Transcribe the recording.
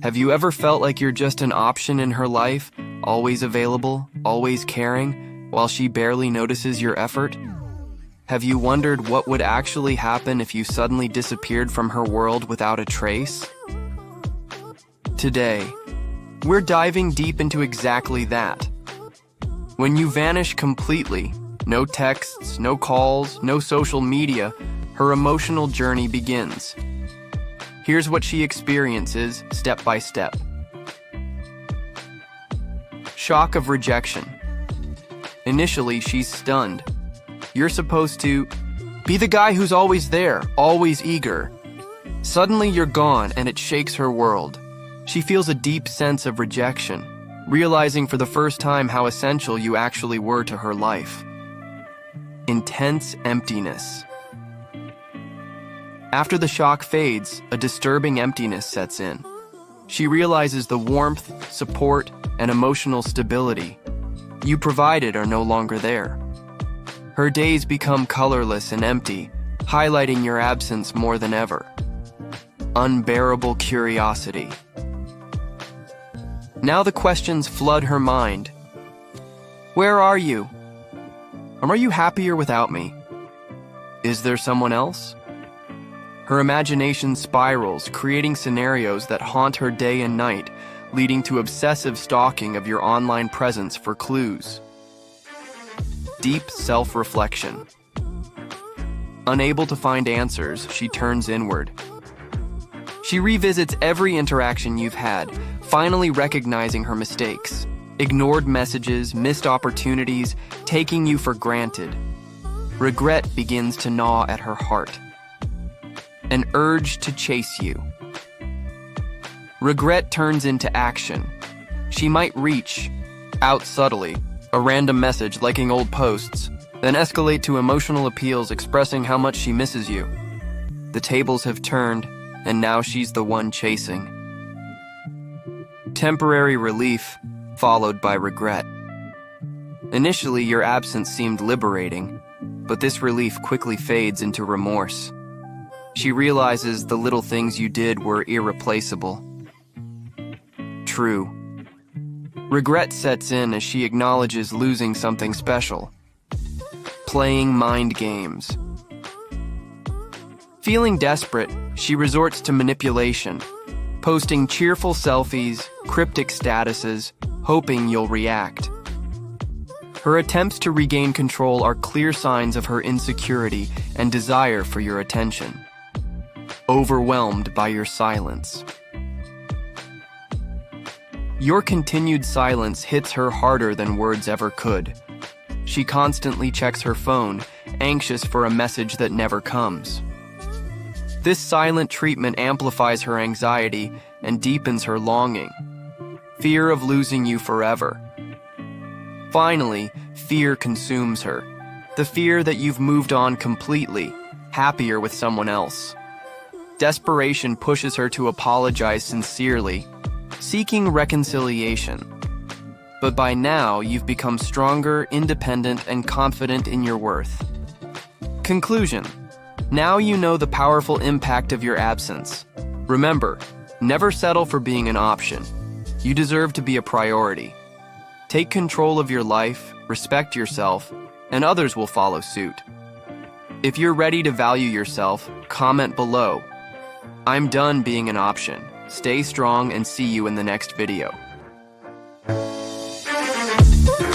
Have you ever felt like you're just an option in her life, always available, always caring, while she barely notices your effort? Have you wondered what would actually happen if you suddenly disappeared from her world without a trace? Today, we're diving deep into exactly that. When you vanish completely, no texts, no calls, no social media, her emotional journey begins. Here's what she experiences step by step. Shock of rejection. Initially, she's stunned. You're supposed to be the guy who's always there, always eager. Suddenly you're gone and it shakes her world. She feels a deep sense of rejection, realizing for the first time how essential you actually were to her life. Intense emptiness. After the shock fades, a disturbing emptiness sets in. She realizes the warmth, support, and emotional stability you provided are no longer there. Her days become colorless and empty, highlighting your absence more than ever. Unbearable curiosity. Now the questions flood her mind. Where are you? Are you happier without me? Is there someone else? Her imagination spirals, creating scenarios that haunt her day and night, leading to obsessive stalking of your online presence for clues. Deep self-reflection. Unable to find answers, she turns inward. She revisits every interaction you've had, finally recognizing her mistakes. Ignored messages, missed opportunities, taking you for granted. Regret begins to gnaw at her heart. An urge to chase you. Regret turns into action. She might reach out subtly, a random message liking old posts, then escalate to emotional appeals expressing how much she misses you. The tables have turned, and now she's the one chasing. Temporary relief, followed by regret. Initially, your absence seemed liberating, but this relief quickly fades into remorse. She realizes the little things you did were irreplaceable. True. Regret sets in as she acknowledges losing something special. Playing mind games. Feeling desperate, she resorts to manipulation, posting cheerful selfies, cryptic statuses, hoping you'll react. Her attempts to regain control are clear signs of her insecurity and desire for your attention. Overwhelmed by your silence. Your continued silence hits her harder than words ever could. She constantly checks her phone, anxious for a message that never comes. This silent treatment amplifies her anxiety and deepens her longing. Fear of losing you forever. Finally, fear consumes her. The fear that you've moved on completely, happier with someone else. Desperation pushes her to apologize sincerely, seeking reconciliation. But by now, you've become stronger, independent, and confident in your worth. Conclusion. Now you know the powerful impact of your absence. Remember, never settle for being an option. You deserve to be a priority. Take control of your life, respect yourself, and others will follow suit. If you're ready to value yourself, comment below. I'm done being an option. Stay strong and see you in the next video.